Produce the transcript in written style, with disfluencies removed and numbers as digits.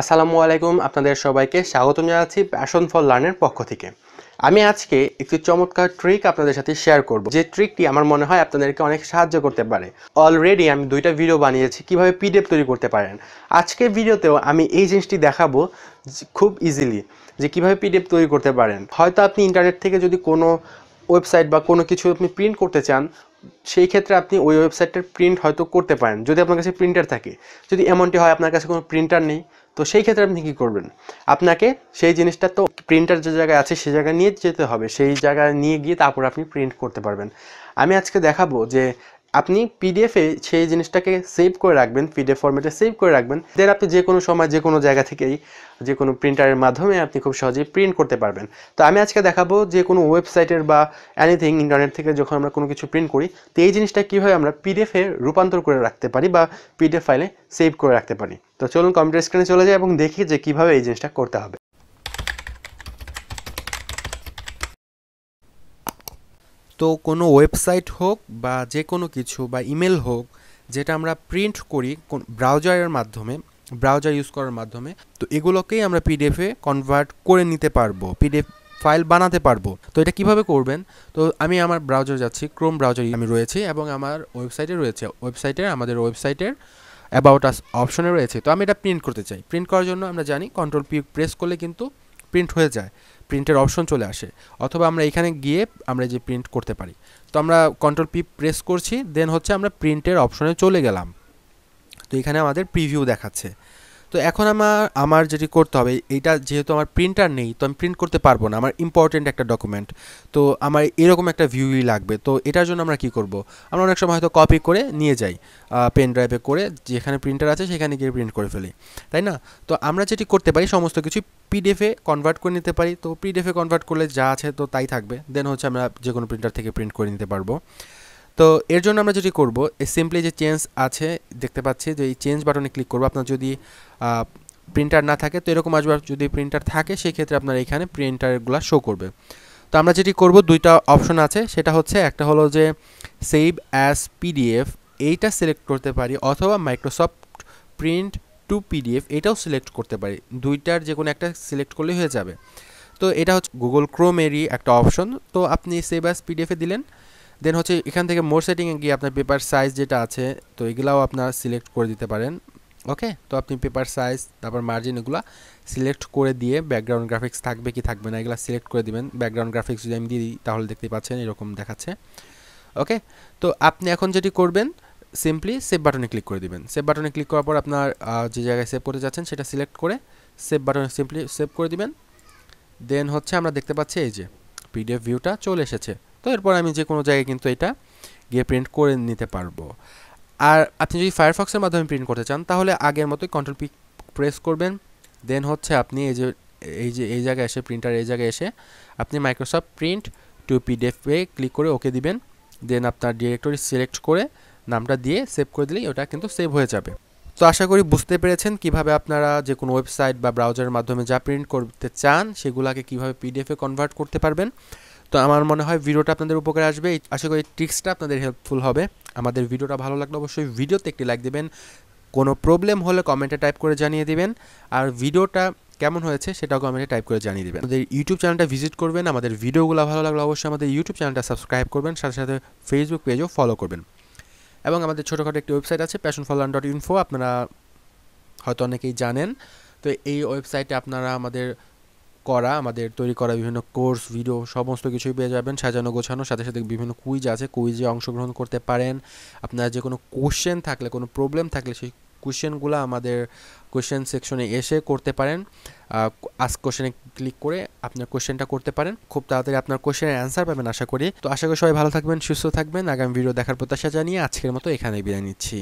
আসসালামু আলাইকুম, আপনাদের সবাইকে স্বাগতম জানাচ্ছি প্যাশন ফর লার্নের পক্ষ থেকে। আমি আজকে একটি চমৎকার ট্রিক আপনাদের সাথে শেয়ার করব, যে ট্রিকটি আমার মনে হয় আপনাদেরকে অনেক সাহায্য করতে পারে। অলরেডি আমি 2টা ভিডিও বানিয়েছি কিভাবে পিডিএফ তৈরি করতে পারেন। আজকের ভিডিওতেও আমি এই জিনিসটি দেখাবো খুব ইজিলি, যে কিভাবে পিডিএফ তৈরি করতে পারেন। হয়তো আপনি ইন্টারনেট থেকে যদি কোনো ওয়েবসাইট বা কোনো কিছু আপনি প্রিন্ট করতে চান, সেই ক্ষেত্রে আপনি ওই ওয়েবসাইটের প্রিন্ট হয়তো করতে পারেন যদি আপনার কাছে প্রিন্টার থাকে। যদি এমনটি হয় আপনার কাছে কোনো প্রিন্টার নেই, তো সেই ক্ষেত্রে আপনি কী করবেন? আপনাকে সেই জিনিসটা তো প্রিন্টার যে জায়গায় আছে সেই জায়গায় নিয়ে যেতে হবে, সেই জায়গায় নিয়ে গিয়ে তারপর আপনি প্রিন্ট করতে পারবেন। আমি আজকে দেখাবো যে আপনি পিডিএফে সেই জিনিসটাকে সেভ করে রাখবেন, পিডিএফ ফরম্যাটে সেভ করে রাখবেন, দেন আপনি যে কোনো সময় যে কোনো জায়গা থেকেই যে কোনো প্রিন্টারের মাধ্যমে আপনি খুব সহজেই প্রিন্ট করতে পারবেন। তো আমি আজকে দেখাবো যে কোনো ওয়েবসাইটের বা এনিথিং ইন্টারনেট থেকে যখন আমরা কোনো কিছু প্রিন্ট করি, তো এই জিনিসটা কীভাবে আমরা পিডিএফে রূপান্তর করে রাখতে পারি বা পিডিএফ ফাইলে সেভ করে রাখতে পারি। তো চলুন কম্পিউটার স্ক্রিনে চলে যাই এবং দেখি যে কীভাবে এই জিনিসটা করতে হবে। তো কোনো ওয়েবসাইট হোক বা যে কোনো কিছু বা ইমেল হোক, যেটা আমরা প্রিন্ট করি ব্রাউজারের মাধ্যমে, ব্রাউজার ইউজ করার মাধ্যমে, তো এগুলোকেই আমরা পিডিএফে কনভার্ট করে নিতে পারবো, পিডিএফ ফাইল বানাতে পারবো। তো এটা কিভাবে করবেন? তো আমি আমার ব্রাউজার যাচ্ছি, ক্রোম ব্রাউজার আমি রয়েছি এবং আমার ওয়েবসাইটে রয়েছে, আমাদের ওয়েবসাইটের অ্যাবাউট আস অপশনে রয়েছে। তো আমি এটা প্রিন্ট করতে চাই। প্রিন্ট করার জন্য আমরা জানি কন্ট্রোল পি প্রেস করলে কিন্তু প্রিন্ট হয়ে যায়, প্রিন্টের অপশন চলে আসে, অথবা আমরা এখানে গিয়ে আমরা যে প্রিন্ট করতে পারি। তো আমরা কন্ট্রোল পি প্রেস করছি, দেন হচ্ছে আমরা প্রিন্টের অপশনে চলে গেলাম। তো এখানে আমাদের প্রিভিউ দেখাচ্ছে। তো এখন আমার যেটি করতে হবে, এইটা যেহেতু আমার প্রিন্টার নেই, তো আমি প্রিন্ট করতে পারবো না, আমার ইম্পর্টেন্ট একটা ডকুমেন্ট, তো আমার এরকম একটা ভিউই লাগবে। তো এটার জন্য আমরা কি করব? আমরা অনেক সময় হয়তো কপি করে নিয়ে যাই, পেন ড্রাইভে করে, যেখানে প্রিন্টার আছে সেখানে গিয়ে প্রিন্ট করে ফেলি, তাই না? তো আমরা যেটি করতে পারি, সমস্ত কিছু পিডিএফে কনভার্ট করে নিতে পারি। তো পিডিএফে কনভার্ট করলে যা আছে তো তাই থাকবে, দেন হচ্ছে আমরা যে কোনো প্রিন্টার থেকে প্রিন্ট করে নিতে পারবো। তো এর জন্য আমরা যেটি করব, সিম্পলি যে চেঞ্জ আছে দেখতে পাচ্ছি, যে এই চেঞ্জ বাটনে ক্লিক করবো। আপনার যদি প্রিন্টার না থাকে তো এরকম আসবে, যদি প্রিন্টার থাকে সেক্ষেত্রে আপনার এখানে প্রিন্টারগুলো শো করবে। তো আমরা যেটি করব, 2টা অপশন আছে, সেটা হচ্ছে একটা হলো যে সেভ অ্যাজ পিডিএফ, এইটা সিলেক্ট করতে পারি, অথবা মাইক্রোসফট প্রিন্ট টু পিডিএফ, এটাও সিলেক্ট করতে পারি। 2টার যে কোনো একটা সিলেক্ট করলেই হয়ে যাবে। তো এটা হচ্ছে গুগল ক্রোমেরই একটা অপশন। তো আপনি সেভ অ্যাজ পিডিএফে দিলেন, দেন হচ্ছে এখান থেকে মোর সেটিংয়ে গিয়ে আপনার পেপার সাইজ যেটা আছে, তো এগুলাও আপনার সিলেক্ট করে দিতে পারেন। ওকে, তো আপনি পেপার সাইজ, তারপর মার্জিন, এগুলো সিলেক্ট করে দিয়ে ব্যাকগ্রাউন্ড গ্রাফিক্স থাকবে কি থাকবে না এগুলো সিলেক্ট করে দিবেন। ব্যাকগ্রাউন্ড গ্রাফিক্স যদি আমি দিই তাহলে দেখতে পাচ্ছেন এরকম দেখাচ্ছে। ওকে, তো আপনি এখন যেটি করবেন, সিম্পলি সেভ বাটনে ক্লিক করে দিবেন। সেভ বাটনে ক্লিক করার পর আপনার যে জায়গায় সেভ করতে যাচ্ছেন সেটা সিলেক্ট করে সেভ বাটনে সিম্পলি সেভ করে দিবেন। দেন হচ্ছে আমরা দেখতে পাচ্ছি এই যে পিডিএফ ভিউটা চলে এসেছে। তো এরপর আমি যে কোনো জায়গায় কিন্তু এটা গিয়ে প্রিন্ট করে নিতে পারবো। আর আপনি যদি ফায়ারফক্সের মাধ্যমে প্রিন্ট করতে চান, তাহলে আগের মতোই কন্ট্রোল পি প্রেস করবেন, দেন হচ্ছে আপনি এই জায়গায় এসে, প্রিন্টার এই জায়গায় এসে আপনি মাইক্রোসফট প্রিন্ট টু পিডিএফে ক্লিক করে ওকে দিবেন। দেন আপনার ডিরেক্টরি সিলেক্ট করে নামটা দিয়ে সেভ করে দিলেই ওটা কিন্তু সেভ হয়ে যাবে। তো আশা করি বুঝতে পেরেছেন কিভাবে আপনারা যে কোনো ওয়েবসাইট বা ব্রাউজারের মাধ্যমে যা প্রিন্ট করতে চান সেগুলোকে কিভাবে পিডিএফে কনভার্ট করতে পারবেন। তো আমার মনে হয় ভিডিওটা আপনাদের উপকারে আসবে, আশা করি ট্রিক্সটা আপনাদের হেল্পফুল হবে। আমাদের ভিডিওটা ভালো লাগলে অবশ্যই ভিডিওতে একটি লাইক দেবেন, কোনো প্রবলেম হলে কমেন্টে টাইপ করে জানিয়ে দিবেন, আর ভিডিওটা কেমন হয়েছে সেটাও কমেন্টে টাইপ করে জানিয়ে দেবেন। আমাদের ইউটিউব চ্যানেলটা ভিজিট করবেন, আমাদের ভিডিওগুলো ভালো লাগলে অবশ্যই আমাদের ইউটিউব চ্যানেলটা সাবস্ক্রাইব করবেন, সাথে সাথে ফেসবুক পেজও ফলো করবেন। এবং আমাদের ছোটোখাটো একটি ওয়েবসাইট আছে passionforlearn.info, আপনারা হয়তো অনেকেই জানেন। তো এই ওয়েবসাইটে আপনারা আমাদের তৈরি করা বিভিন্ন কোর্স, ভিডিও সমস্ত কিছুই পেয়ে যাবেন, সাজানো গোছানো, সাথে সাথে বিভিন্ন কুইজ আছে, কুইজে অংশগ্রহণ করতে পারেন। আপনার যে কোনো কোশ্চেন থাকলে, কোনো প্রবলেম থাকলে সেই কোশ্চেনগুলো আমাদের কোশ্চেন সেকশনে এসে করতে পারেন। আস্ক কোশ্চেনে ক্লিক করে আপনার কোশ্চেনটা করতে পারেন, খুব তাড়াতাড়ি আপনার কোশ্চেনের অ্যান্সার পাবেন আশা করি। তো আশা করি সবাই ভালো থাকবেন, সুস্থ থাকবেন। আগামী ভিডিও দেখার প্রত্যাশা জানিয়ে আজকের মতো এখানেই বিদায় নিচ্ছি।